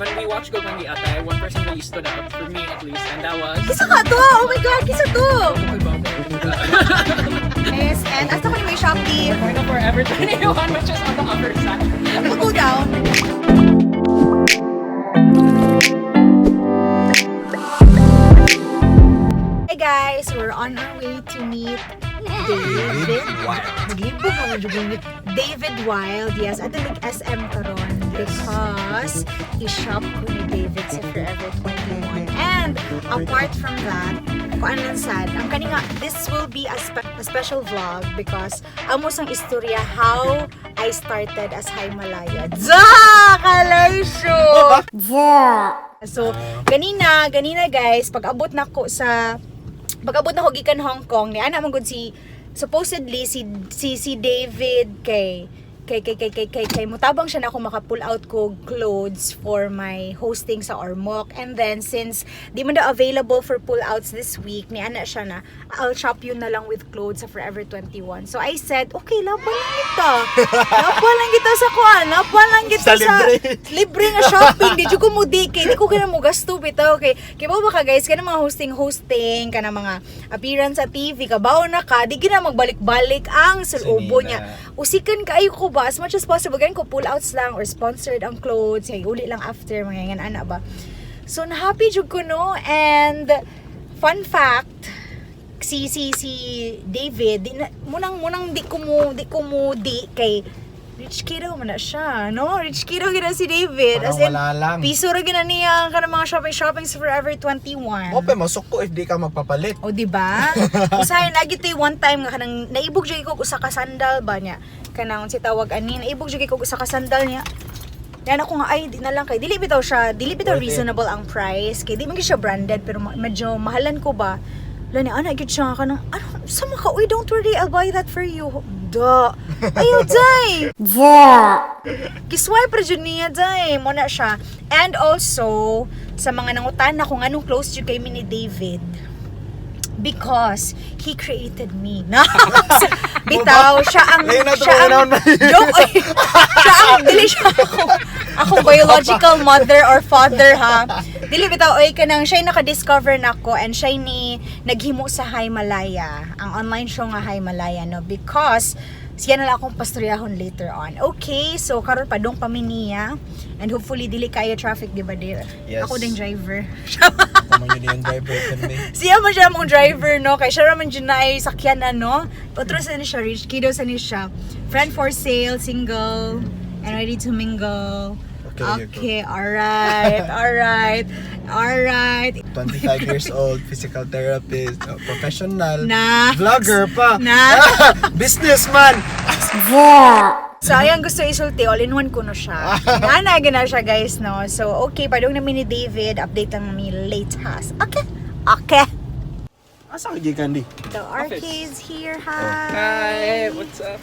when we watched Gogmangi Atay, one person really stood out, for me at least, and that was... Kisa ka to! Oh my God! Kisa to! Yes, and as ako ni may Shopee. We're the Forever 21, which is on the upper side. We'll go down. Hey guys, we're on our way to meet David Wilde. Yes, at the SM karon because i-shop ko ni David sa Forever 21. And apart from that, kung anong sad, ang kaninga, this will be a special vlog because amos ang istorya how I started as Malaya. Kalaysyo! So, ganina guys, pag-abot na ko gikan Hong Kong, ni ana man gud supposedly si David kay mutabang siya na ako maka-pull out ko clothes for my hosting sa Ormoc. And then since di man daw available for pull outs this week, ni ana siya na I'll shop you na lang with clothes sa Forever 21. So I said, okay, laban lang kita. Laban lang kita sa kuan, laban lang kita sa libre nga shopping. Di ko mo di ko kaya mo gasto bitaw kay ba ka guys, kana mga hosting kana mga appearance sa TV kabaw na ka, di gina magbalik-balik ang sulobo niya. Usikan kaayo ko ba as much as possible ganun ko pull outs lang or sponsored ang clothes kay uli lang after mga yan ana ba. So na happy jud ko no. And fun fact, si David munang di ko mo kay rich kid man na siya, no? Rich kid gina si David. Parang as in, wala lang. Piso ra gina niya kanang mga shopping sa Forever 21. Ope, masok ko if di ka magpapalit. O di ba? Usahay lagi tay one time nga kanang naibog jud ko usa ka sandal ba niya. Kanang si tawag ani naibog jud ko usa ka sandal niya. Yan ako nga ay di na lang kay dili bitaw reasonable ang price kay di man gyud siya branded pero medyo mahalan ko ba. Lani ana gyud siya kanang ano sama ka uy don't worry I'll buy that for you. Da. Ayo day. Kiswipe ra jud niya day mo na siya. And also sa mga nangutan na kung anong close jud kay ni David. Because he created me. No. Bitaw siya ang dili siya ako biological mother or father ha. Dili bitaw oy kanang siya naka-discover nako and siya ni naghimo sa Malaya. Ang online show nga Malaya no because siya na lang akong pastoryahon later on. Okay, so karon padong paminiya and hopefully dili kaya traffic di ba dear? Yes. Ako din driver. Tama yun yung driver kami. Siya man siya mong driver, no? Kaya siya naman dyan na ay sakyanan, no? Otro sa ni siya, rich kiddo sa ni siya. Friend for sale, single, and ready to mingle. Okay, alright. 25 years old, physical therapist, professional, Na. vlogger pa, Na. businessman. So, ayan gusto isulti, all-in-one ko no siya. Nana, gana siya guys, no? So, okay, padong namin ni David, update lang namin late has. Okay. Asa ka Candy? The arcade's here, hi. Hi, what's up?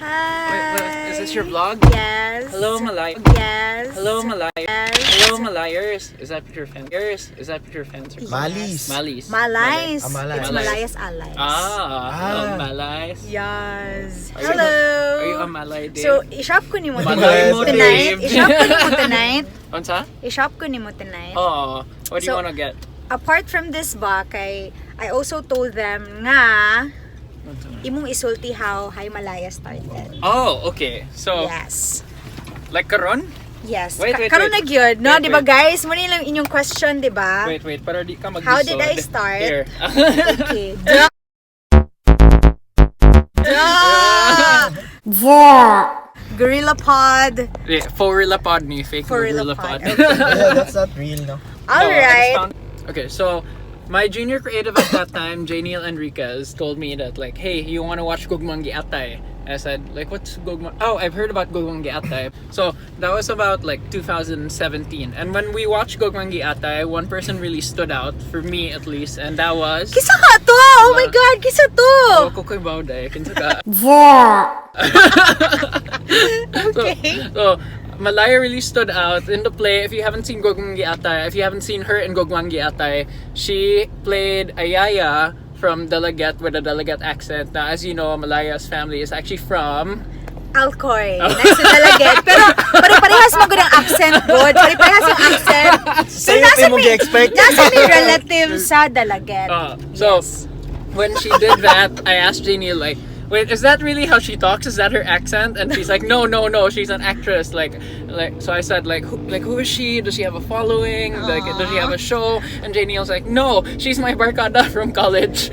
Hi. Wait, is this your vlog? Yes. Hello, Malaya. Yes. Hello, Malaya. Yes. Hello, Malayers. Is that your fans? Is that your fans? Malis. Malays. Malays. Malay. It's Malaya's allies. Hello, Malays. Yes. Are you- Hello. Are you a Malay Dave? So, i-shop ko ni mo Malay mo, tonight. Dave. I-shop ko ni mo tonight. Unsa? I-shop ko ni mo tonight. Oh, what do you So- want to get? Apart from this ba, I also told them nga imong isulti how Malaya started. Oh, okay. So, Yes. like karon? Yes. Wait. Karon na gyud, no? Wait, Di ba wait. guys? Muna lang inyong question, di ba? Wait, para di ka mag-isod. How did I start? Here. Okay. Duh. Gorilla Pod. Gorilla Pod ni, fake Gorilla Gorilla Pod. Pod. Yeah, that's not real, no? Alright. Okay, so my junior creative at that time, J. Neil Enriquez, told me that like, hey, you want to watch Gugmangi Atay? I said, like, what's Gugmangi? Oh, I've heard about Gugmangi Atay. So that was about like 2017. And when we watched Gugmangi Atay, one person really stood out, for me at least, and that was... Kisa ka to! Oh my God! Kisa to! Kukoy Bauday. Kinsa ka? Okay. So, Malaya really stood out in the play. If you haven't seen Gugmangi Atay, if you haven't seen her in Gugmangi Atay, she played Ayaya from Dalagat with a Dalagat accent. Now, as you know, Malaya's family is actually from... Alcoy. Next to Dalaget. Pero parehas mo ang accent, God. Parehas yung accent. expect. Nasa ni relative sa Dalaget. So, Yes. when she did that, I asked Jeannie, like, wait, is that really how she talks? Is that her accent? And she's like, no, she's an actress. Like, so I said, who is she? Does she have a following? Like, does she have a show? And Jeannie was like, no, she's my barkada from college.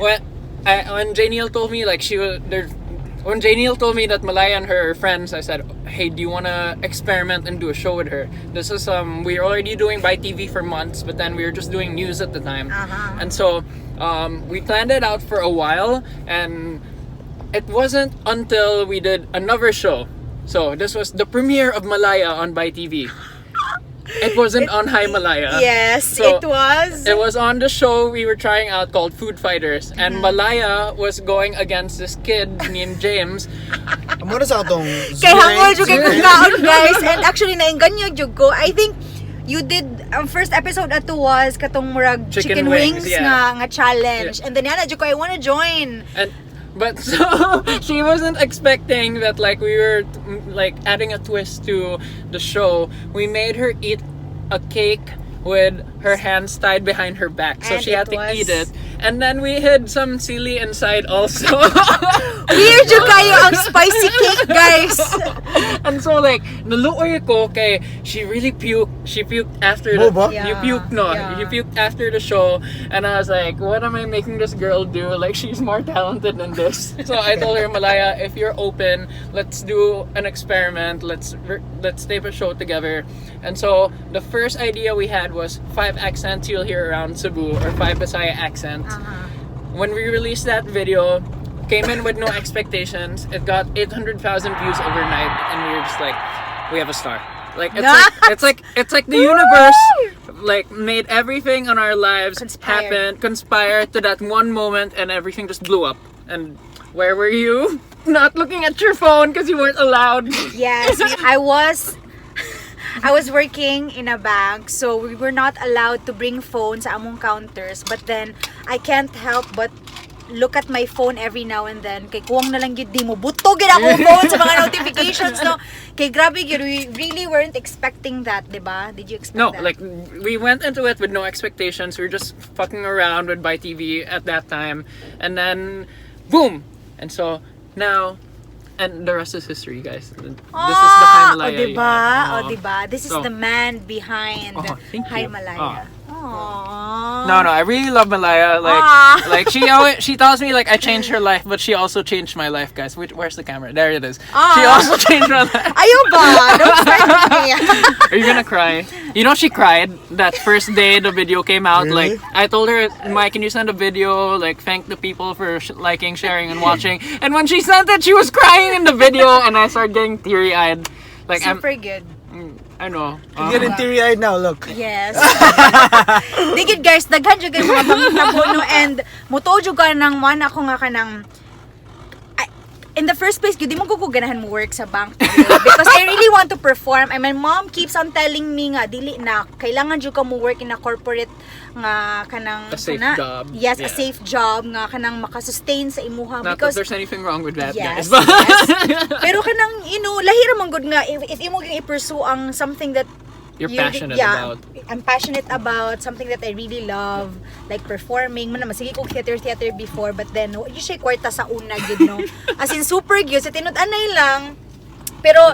When Jeannie told me, like, when Jeannie told me that Malaya and her friends, I said, hey, do you want to experiment and do a show with her? This is, we were already doing by TV for months, but then we were just doing news at the time. And so, we planned it out for a while, and it wasn't until we did another show. So, this was the premiere of Malaya on by TV. It wasn't on Hi Malaya. Yes, So, it was. It was on the show we were trying out called Food Fighters. And Malaya was going against this kid named James. Amo na sa atong Kay hangol jud kay kung guys. And actually nainganyo jud ko. I think you did ang first episode ato was katong murag chicken wings yeah. nga challenge. And then yana jud ko I want to join. But so she wasn't expecting that like we were like adding a twist to the show. We made her eat a cake with her hands tied behind her back, so And she had to eat it. And then we hid some sili inside also. Weird jud kayo ang spicy cake, guys. And so like naluoy ko kay she really puked. She puked after the Boba? you puked no. Yeah. You puked after the show, and I was like, what am I making this girl do? Like she's more talented than this. So I told her, Malaya, if you're open, let's do an experiment. Let's tape a show together. And so the first idea we had was 5 accents you'll hear around Cebu or 5 Bisaya accents. When we released that video, came in with no expectations. It got 800,000 views overnight, and we were just like, we have a star. Like it's like the universe like made everything on our lives conspire to that one moment, and everything just blew up. And where were you? Not looking at your phone because you weren't allowed. Yes, I was working in a bank, so we were not allowed to bring phones sa among counters. But then, I can't help but look at my phone every now and then. Kay kuwang na lang yun, di mo buto gid ako phone sa mga notifications, no? Kay grabe yun, we really weren't expecting that, di ba? Did you expect No, that? like we went into it with no expectations. We were just fucking around with By TV at that time, and then boom. And so now, and the rest is history, guys. This is the Hi Malaya. diba? Diba? This is So- the man behind thank Hi you. Malaya. Aww. No, I really love Malaya. Like she tells me like I changed her life, but she also changed my life, guys. Where's the camera? There it is. She also changed my life. Ayaw ba? Don't start with me. Are you gonna cry? You know she cried that first day the video came out. Really? Like I told her, Mike, can you send a video? Like thank the people for liking, sharing, and watching. And when she sent it, she was crying in the video, and I started getting teary-eyed. Like Super good. I know. I'm getting teary-eyed now, look. Yes. Digid guys, daghan jud kay mga pangitabo no, and moto jud ka nang man ako nga kanang in the first place, di mo ko ganahan mo work sa bank because I really want to perform. And my mom keeps on telling me nga dili na kailangan jud ka mo work in a corporate nga kanang A safe job. Yes, a Yeah. safe job nga kanang makasustain sa imuha Not because that there's anything wrong with that, yes, guys. yes. Pero kanang lahira man gud nga if imo gyud i-pursue ang something that You're passionate about. I'm passionate about something that I really love, like performing. Man naman sige ko theater before, but then you say kwarta sa una gid no. As in super gyud sa tinud-anay lang. Pero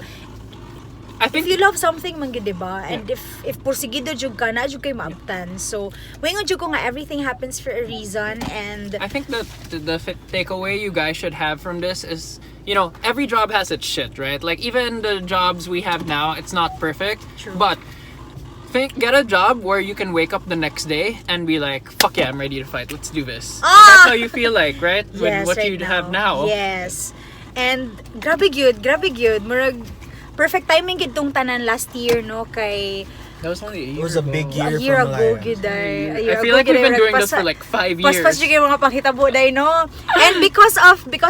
I think if you love something man gid, diba? And if porsigido jud ka na jud kay maabtan. So wingon jud ko nga everything happens for a reason, and I think that the takeaway you guys should have from this is, you know, every job has its shit, right? Like even the jobs we have now, it's not perfect. True. But get a job where you can wake up the next day and be like, fuck yeah, I'm ready to fight. Let's do this. And that's how you feel like, right? With what right you have now. Yes. And grabe gyud. Murag perfect timing gid tong tanan last year no kay That was only a year It was a ago. big a year year for ago Malaya. gid ay. A I year feel ago like gid we've ay, been doing this nagpasa- for like 5 years. Pas jud kay mga panghitabo day no. And because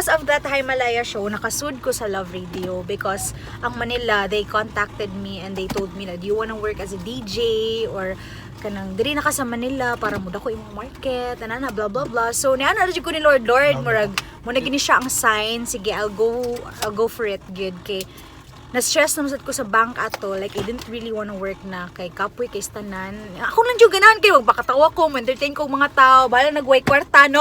of that Hi Malaya show, nakasud ko sa Love Radio because ang Manila, they contacted me and they told me na, do you wanna work as a DJ or kanang diri na ka sa Manila para muda ko imong market anana blah blah blah. So niana jud ko ni Lord murag mo na gini siya ang sign, sige I'll go for it good kay na-stress naman sad ko sa bank ato. Like, I didn't really wanna work na kay kapoy, kay stanan. Ako lang yung ganahan kayo. Magpakatawa ko, entertain ko mga tao. Bala nagway kwarta, no?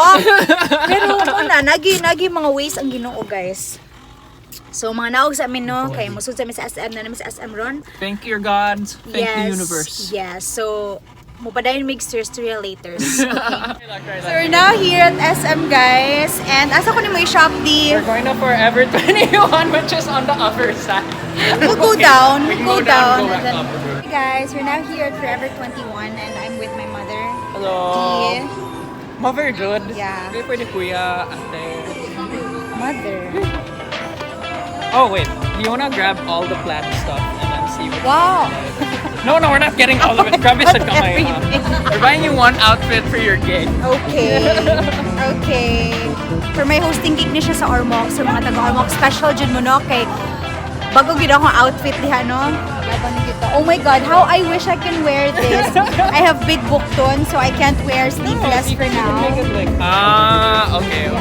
Pero muna, nagi mga ways ang Ginoo, guys. So, mga naog sa amin, no? Kaya musod sa amin sa SM na namin sa SM ron. Thank your gods. Thank the universe. Yes. So, mupadayon mixtures to real later. Okay. So, we're now here at SM, guys. And asa ko ni mo i-shop di? We're going to Forever 21, which is on the upper side. We'll go down. We can We'll go down, go go back and up. then- Hey guys, we're now here at Forever 21 and I'm with my mother. Hello. Di. Mother Jud. Yeah. Hindi pwede kuya, ate. Mother. Oh wait, do you wanna grab all the plaid stuff and then see what? Wow. No, we're not getting all of it. Grab it sa kamay. We're buying you one outfit for your gig. Okay. Okay. For my hosting gig ni siya sa Ormoc, sa mga taga-Ormoc, special dyan mo, no? Kay bago gid akong outfit diha, no? Laban ni kita. Oh my God, how I wish I can wear this. I have big bukton, so I can't wear sleeveless for now. Okay.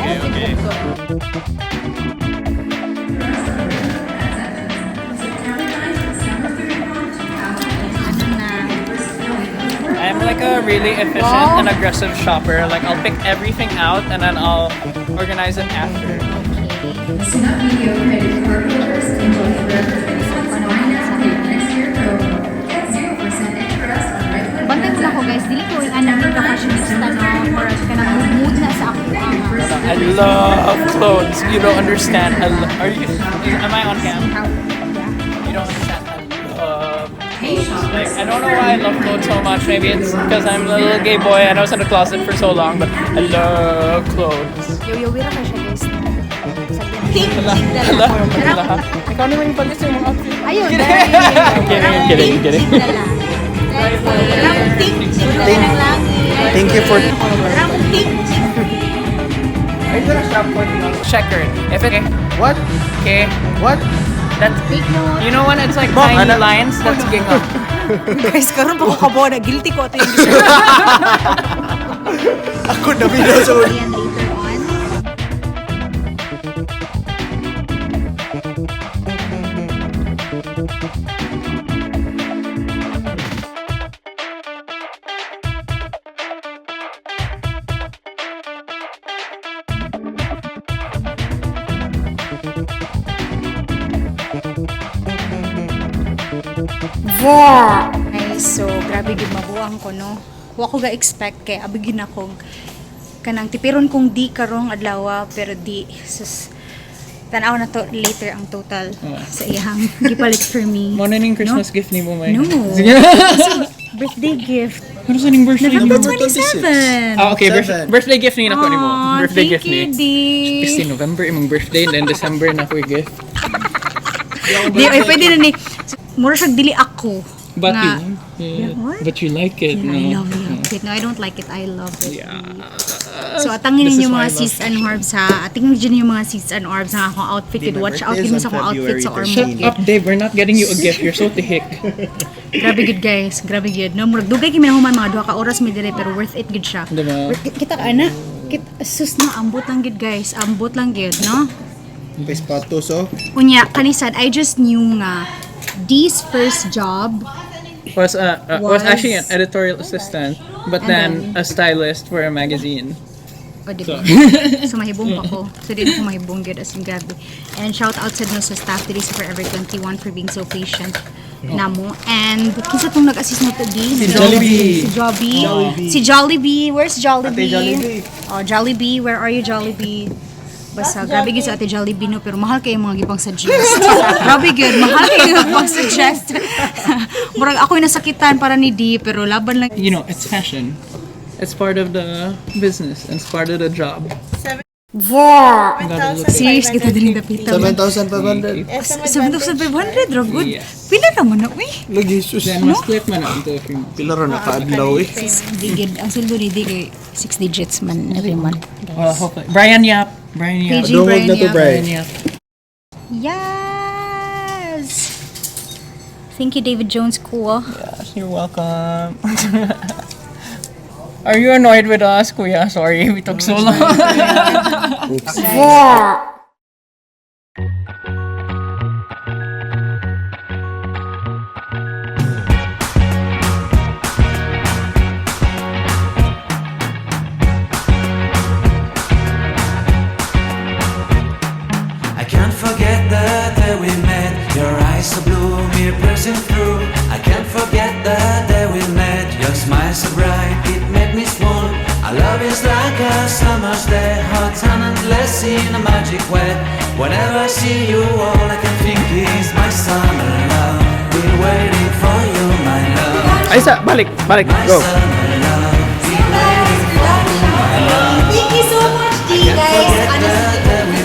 I'm like a really efficient and aggressive shopper. Like I'll pick everything out and then I'll organize it after. Bantay ko lang ko guys, dili ko yung anamit ka fashionista no, or ka na mood na sa ako I love clothes. You don't understand. Am I on cam? You don't understand. I love clothes. Like I don't know why I love clothes so much. Maybe it's because I'm a little gay boy and I was in the closet for so long. But I love clothes. Yo-yo-wira ka siya guys. Hala. Ikaw naman yung pag-gusto yung mga outfit. Ayun, Kidding. Thank you for... Are you gonna shop for the checkered? If it What? okay, What? that's you know when it's like tiny lines. That's ginga. Guys, karon pa ko kabo na guilty ko ato yung gusto. Ako na video sa ulo. Ayan, later on. Ay, so grabe gid mabuang ko no. Wa ko ga expect kay abigin ako kanang tipiron kong di karong adlaw pero di sus tan-aw na to later ang total sa iyang gipalit for me. Morning Christmas gift ni mo may. No. So, birthday gift. Ano sa ning birthday November mo? 27. Ah, okay. Seven. Birthday gift ni nako nimo. Birthday gift ni. Di. 16 November imong birthday then December na ko gift. Di ay pwede na ni. Mura siya dili ako. But nga. you but you like it, no? I love it. No, I don't like it. I love it. Yeah. So atangin This ninyo is why mga I love sis and orbs ha. Atingin ninyo yung mga sis and orbs ang akong outfit. Di, my Watch out birthday is din sa on akong outfit sa February Ormoc. 13. Shut up, Dave. We're not getting you a gift. You're so tihik. Grabe good guys. Grabe good. No, murag dugay kami na human mga duha ka oras mi dire pero worth it good siya. Diba? Kita ka ana. Sus na ambot lang good guys. Ambot lang good, no? Pespatos, oh. Unya, kanisan, I just knew nga Dee's first job Was actually an Was- editorial assistant, but And then a stylist for a magazine. o diba? So mahibong pa ko. So di na ko mahibong good as in grabe. And shout out sa no sa staff diri sa Forever 21 for being so patient namo. And kinsa tong nag-assist mo to di? Si Jollibee. Si Jollibee. Jollibee. Si Jollibee. Where's Jollibee? Ate Jollibee. Oh, Jollibee. Where are you, Jollibee? Basta, grabe gid sa Ate Jollibee no, pero mahal kayo mga gipang suggest. Grabe gid, mahal kayo gipang suggest. Murag ako yung nasakitan para ni Di, pero laban lang. You know, it's fashion. It's part of the business. And it's part of the job. Gotta look at it. Serious kita din dapitan. 7,500. 7,500, ra good. Yes. Pila naman na, uy. Lagi, sus. Then mas split man ang to. Pila ron nakaadlaw, eh. Digid, ang sildo ni Di kay 6 digits man every month. Hopefully. Brian Yap. PG Dungog Brian na to, Yap. Brian. Yap. Yes! Thank you, David Jones. Cool. Yes, you're welcome. Are you annoyed with us, Kuya? Sorry, we took so long. Whenever I see you, all I can think is my summer love. Been waiting for you, my love. Ay, balik, go. Thank you so much, D, guys.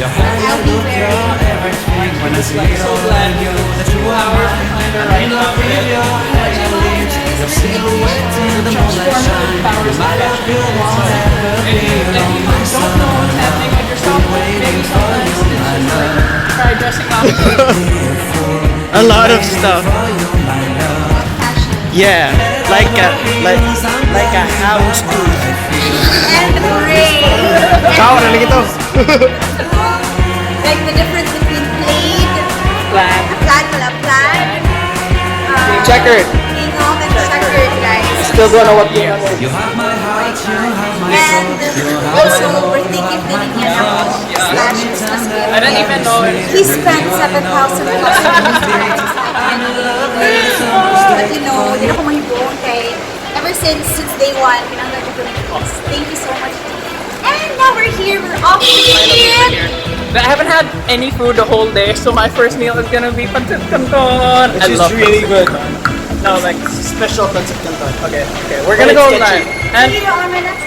Your hair, your look, your everything. When I see it all in you, that you are mine. I'm in love with your hair, your lips, your silhouette in the moonlight shine. My love, you won't ever be alone. My summer love, been waiting for you, my love. Try dressing up. A lot of stuff. Yeah, like a house too. And rain. Ciao, narinig ito. Like the difference between plaid, Plan. plaid, Checkered. being off and checkered, guys. Still don't know what you You have my heart, you have my And soul. also, birthday gift din niya na slash Christmas gift. I don't even know it. He spent 7,000 plus. But you know, hindi ako mahibong kay ever since day one, pinanggal ko ng kids. Thank you so much. And now we're here, we're off to eat. I haven't had any food the whole day, so my first meal is gonna be pancit canton. I Which is love really pancit good. canton. No, like Special pancit canton. okay, we're gonna But go it's live. sketchy. And Here on my next